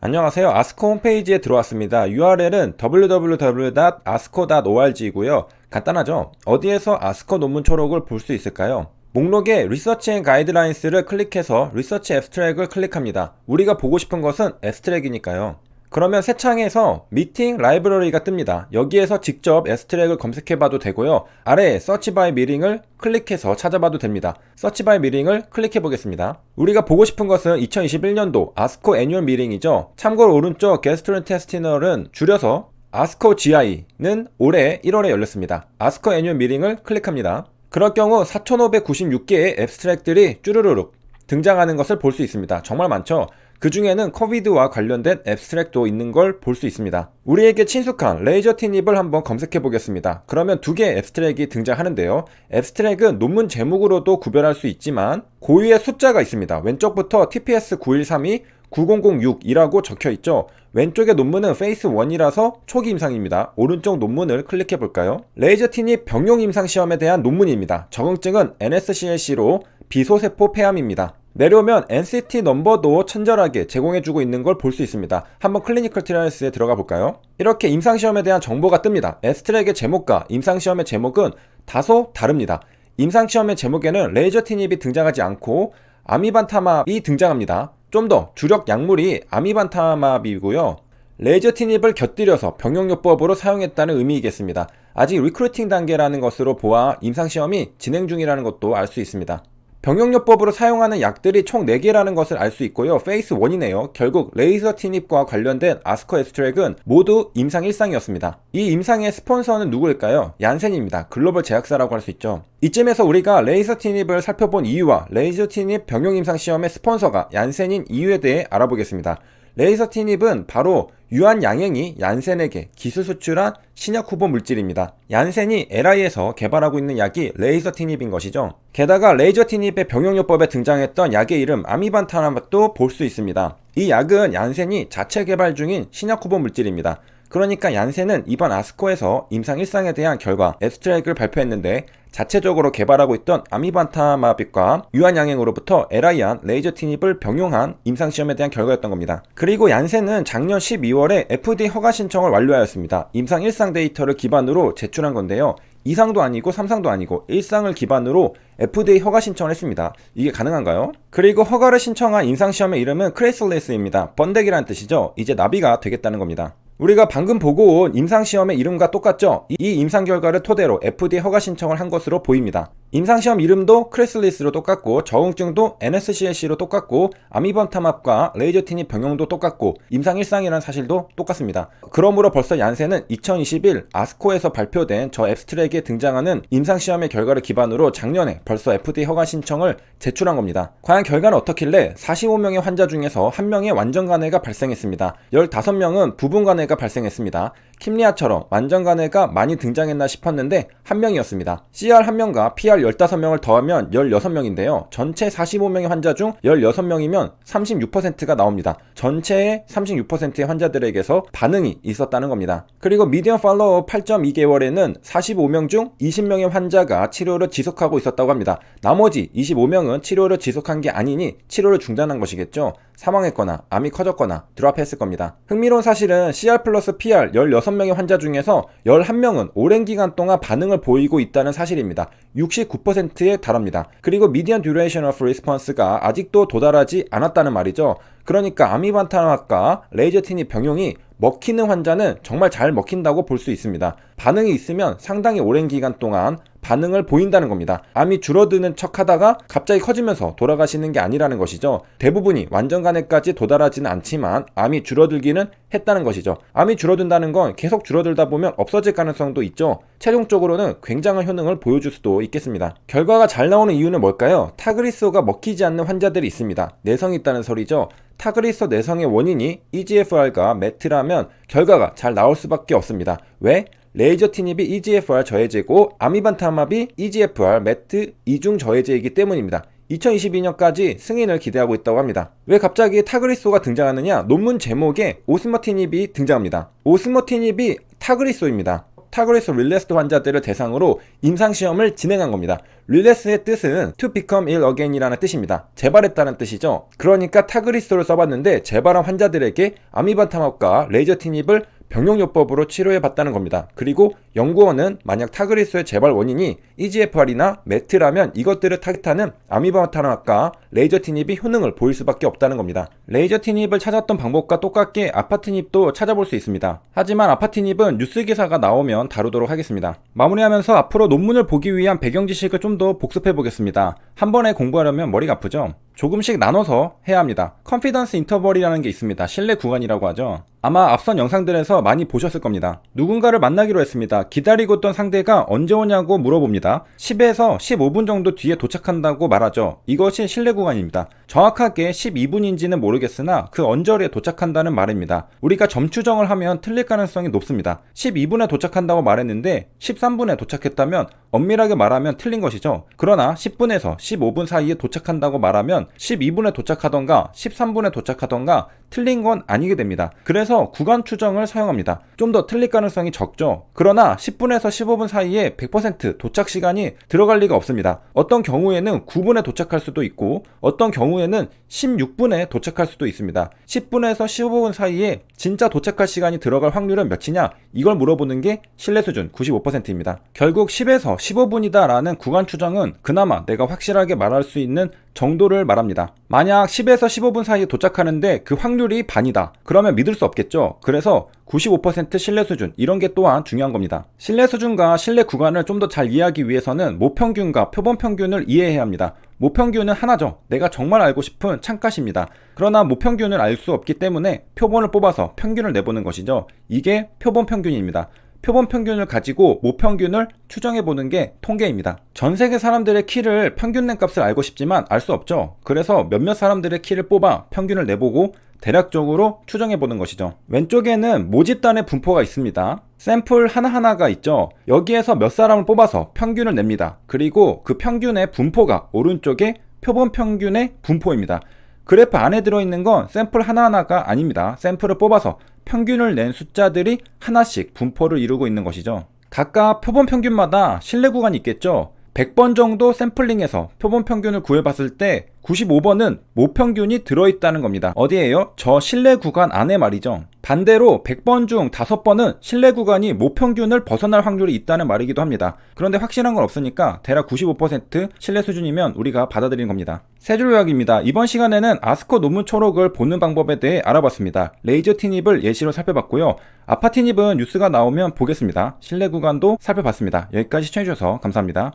안녕하세요. 아스코 홈페이지에 들어왔습니다. URL은 www.asco.org이고요. 간단하죠? 어디에서 아스코 논문 초록을 볼 수 있을까요? 목록에 리서치 앤 가이드라인스를 클릭해서 리서치 앱스트랙을 클릭합니다. 우리가 보고 싶은 것은 앱스트랙이니까요. 그러면 새 창에서 미팅 라이브러리가 뜹니다. 여기에서 직접 앱스트랙을 검색해봐도 되고요. 아래에 서치 바이 미팅을 클릭해서 찾아봐도 됩니다. 서치 바이 미팅을 클릭해 보겠습니다. 우리가 보고 싶은 것은 2021년도 아스코 애뉴얼 미팅이죠. 참고로 오른쪽 게스트론테스티널은 줄여서 아스코 GI는 올해 1월에 열렸습니다. 아스코 애뉴얼 미팅을 클릭합니다. 그럴 경우 4,596개의 앱스트랙들이 쭈루루룩 등장하는 것을 볼 수 있습니다. 정말 많죠? 그 중에는 코비드와 관련된 앱스트랙도 있는 걸 볼 수 있습니다. 우리에게 친숙한 레이저 티닙을 한번 검색해 보겠습니다. 그러면 두 개의 앱스트랙이 등장하는데요. 앱스트랙은 논문 제목으로도 구별할 수 있지만 고유의 숫자가 있습니다. 왼쪽부터 TPS 9132 9006이라고 적혀 있죠. 왼쪽의 논문은 페이스 1이라서 초기 임상입니다. 오른쪽 논문을 클릭해 볼까요? 레이저 티닙 병용 임상 시험에 대한 논문입니다. 적응증은 NSCLC로 비소세포 폐암입니다. 내려오면 NCT 넘버도 친절하게 제공해주고 있는 걸 볼 수 있습니다. 한번 클리니컬 트라이얼스에 들어가 볼까요? 이렇게 임상시험에 대한 정보가 뜹니다. 앱스트랙의 제목과 임상시험의 제목은 다소 다릅니다. 임상시험의 제목에는 레이저 티닙이 등장하지 않고 아미반타맙이 등장합니다. 좀 더 주력 약물이 아미반타맙이고요. 레이저 티닙을 곁들여서 병용요법으로 사용했다는 의미이겠습니다. 아직 리크루팅 단계라는 것으로 보아 임상시험이 진행 중이라는 것도 알 수 있습니다. 병용요법으로 사용하는 약들이 총 4개라는 것을 알 수 있고요. 페이스 1이네요. 결국 레이저 티닙과 관련된 아스코 앱스트랙은 모두 임상 1상이었습니다. 이 임상의 스폰서는 누구일까요? 얀센입니다. 글로벌 제약사라고 할 수 있죠. 이쯤에서 우리가 레이저 티닙을 살펴본 이유와 레이저 티닙 병용 임상 시험의 스폰서가 얀센인 이유에 대해 알아보겠습니다. 레이저 티닙은 바로 유한양행이 얀센에게 기술 수출한 신약 후보 물질입니다. 얀센이 LI에서 개발하고 있는 약이 레이저 티닙인 것이죠. 게다가 레이저 티닙의 병용요법에 등장했던 약의 이름 아미반타맙도 볼 수 있습니다. 이 약은 얀센이 자체 개발 중인 신약 후보 물질입니다. 그러니까 얀센은 이번 아스코에서 임상 1상에 대한 결과 앱스트랙을 발표했는데 자체적으로 개발하고 있던 아미반타마빗과 유한양행으로부터 LI한 레이저 티닙을 병용한 임상시험에 대한 결과였던 겁니다. 그리고 얀센은 작년 12월에 FDA 허가 신청을 완료하였습니다. 임상 1상 데이터를 기반으로 제출한 건데요. 2상도 아니고 3상도 아니고 1상을 기반으로 FDA 허가 신청을 했습니다. 이게 가능한가요? 그리고 허가를 신청한 임상시험의 이름은 크레슬리스입니다. 번데기라는 뜻이죠. 이제 나비가 되겠다는 겁니다. 우리가 방금 보고 온 임상시험의 이름과 똑같죠? 이 임상 결과를 토대로 FDA 허가 신청을 한 것으로 보입니다. 임상시험 이름도 크레슬리스로 똑같고 적응증도 NSCLC로 똑같고 아미번타맙과 레이저 티닙 병용도 똑같고 임상 1상이라는 사실도 똑같습니다. 그러므로 벌써 얀센은 2021 아스코에서 발표된 저 앱스트랙에 등장하는 임상시험의 결과를 기반으로 작년에 벌써 FDA 허가 신청을 제출한 겁니다. 과연 결과는 어떻길래 45명의 환자 중에서 1명의 완전간해가 발생했습니다. 15명은 부분간해가 발생했습니다. 킴리아처럼 완전간해가 많이 등장했나 싶었는데 1명이었습니다. CR 1명과 PR 15명을 더하면 16명인데요. 전체 45명의 환자 중 16명이면 36%가 나옵니다. 전체의 36%의 환자들에게서 반응이 있었다는 겁니다. 그리고 미디엄 팔로우 8.2개월에는 45명 중 20명의 환자가 치료를 지속하고 있었다고 합니다. 나머지 25명은 치료를 지속한 게 아니니 치료를 중단한 것이겠죠. 사망했거나 암이 커졌거나 드랍했을 겁니다. 흥미로운 사실은 CR 플러스 PR 16명의 환자 중에서 11명은 오랜 기간 동안 반응을 보이고 있다는 사실입니다. 69%에 달합니다. 그리고 median duration of response가 아직도 도달하지 않았다는 말이죠. 그러니까 아미반타맙과 레이저 티닙 병용이 먹히는 환자는 정말 잘 먹힌다고 볼 수 있습니다. 반응이 있으면 상당히 오랜 기간 동안 반응을 보인다는 겁니다. 암이 줄어드는 척 하다가 갑자기 커지면서 돌아가시는 게 아니라는 것이죠. 대부분이 완전간해까지 도달하지는 않지만 암이 줄어들기는 했다는 것이죠. 암이 줄어든다는 건 계속 줄어들다 보면 없어질 가능성도 있죠. 최종적으로는 굉장한 효능을 보여줄 수도 있겠습니다. 결과가 잘 나오는 이유는 뭘까요? 타그리소가 먹히지 않는 환자들이 있습니다. 내성이 있다는 소리죠. 타그리소 내성의 원인이 EGFR과 메트라면 결과가 잘 나올 수밖에 없습니다. 왜? 레이저 티닙이 EGFR 저해제고 아미반타맙이 EGFR 메트 이중 저해제이기 때문입니다. 2022년까지 승인을 기대하고 있다고 합니다. 왜 갑자기 타그리소가 등장하느냐? 논문 제목에 오스머티닙이 등장합니다. 오스머티닙이 타그리소입니다. 타그리스 릴레스 환자들을 대상으로 임상시험을 진행한 겁니다. 릴레스의 뜻은 to become ill again이라는 뜻입니다. 재발했다는 뜻이죠. 그러니까 타그리스를 써봤는데 재발한 환자들에게 아미반탐압과 레이저 티닙을 병용요법으로 치료해봤다는 겁니다. 그리고 연구원은 만약 타그리스의 재발 원인이 EGFR이나 메트라면 이것들을 타깃하는 아미반탐압과 레이저 티닙이 효능을 보일 수밖에 없다는 겁니다. 레이저 티닙을 찾았던 방법과 똑같게 아파티닙도 찾아볼 수 있습니다. 하지만 아파티닙은 뉴스 기사가 나오면 다루도록 하겠습니다. 마무리하면서 앞으로 논문을 보기 위한 배경 지식을 좀 더 복습해 보겠습니다. 한 번에 공부하려면 머리가 아프죠? 조금씩 나눠서 해야 합니다. 컨피던스 인터벌이라는 게 있습니다. 신뢰 구간이라고 하죠. 아마 앞선 영상들에서 많이 보셨을 겁니다. 누군가를 만나기로 했습니다. 기다리고 있던 상대가 언제 오냐고 물어봅니다. 10에서 15분 정도 뒤에 도착한다고 말하죠. 이것이 신뢰 구간입니다. 정확하게 12분인지는 모르겠으나 그 언저리에 도착한다는 말입니다. 우리가 점추정을 하면 틀릴 가능성이 높습니다. 12분에 도착한다고 말했는데 13분에 도착했다면 엄밀하게 말하면 틀린 것이죠. 그러나 10분에서 15분 사이에 도착한다고 말하면 12분에 도착하던가 13분에 도착하던가 틀린 건 아니게 됩니다. 그래서 구간 추정을 사용합니다. 좀 더 틀릴 가능성이 적죠. 그러나 10분에서 15분 사이에 100% 도착 시간이 들어갈 리가 없습니다. 어떤 경우에는 9분에 도착할 수도 있고 어떤 경우에는 16분에 도착할 수도 있습니다. 10분에서 15분 사이에 진짜 도착할 시간이 들어갈 확률은 몇이냐? 이걸 물어보는 게 신뢰 수준 95%입니다. 결국 10에서 15분이다 라는 구간 추정은 그나마 내가 확실하게 말할 수 있는 정도를 말합니다. 만약 10에서 15분 사이에 도착하는데 그 확률이 반이다. 그러면 믿을 수 없겠죠. 그래서 95% 신뢰 수준, 이런 게 또한 중요한 겁니다. 신뢰 수준과 신뢰 구간을 좀 더 잘 이해하기 위해서는 모평균과 표본평균을 이해해야 합니다. 모평균은 하나죠. 내가 정말 알고 싶은 참가시입니다. 그러나 모평균을 알 수 없기 때문에 표본을 뽑아서 평균을 내보는 것이죠. 이게 표본평균입니다. 표본평균을 가지고 모평균을 추정해보는 게 통계입니다. 전세계 사람들의 키를 평균 낸 값을 알고 싶지만 알 수 없죠. 그래서 몇몇 사람들의 키를 뽑아 평균을 내보고 대략적으로 추정해보는 것이죠. 왼쪽에는 모집단의 분포가 있습니다. 샘플 하나하나가 있죠. 여기에서 몇 사람을 뽑아서 평균을 냅니다. 그리고 그 평균의 분포가 오른쪽에 표본평균의 분포입니다. 그래프 안에 들어있는 건 샘플 하나하나가 아닙니다. 샘플을 뽑아서 평균을 낸 숫자들이 하나씩 분포를 이루고 있는 것이죠. 각각 표본평균마다 신뢰 구간이 있겠죠. 100번 정도 샘플링해서 표본평균을 구해봤을 때 95번은 모평균이 들어있다는 겁니다. 어디에요? 저 신뢰 구간 안에 말이죠. 반대로 100번 중 5번은 신뢰 구간이 모평균을 벗어날 확률이 있다는 말이기도 합니다. 그런데 확실한 건 없으니까 대략 95% 신뢰 수준이면 우리가 받아들이는 겁니다. 세 줄 요약입니다. 이번 시간에는 아스코 논문 초록을 보는 방법에 대해 알아봤습니다. 레이저 티닙을 예시로 살펴봤고요. 아파 티닙은 뉴스가 나오면 보겠습니다. 신뢰 구간도 살펴봤습니다. 여기까지 시청해주셔서 감사합니다.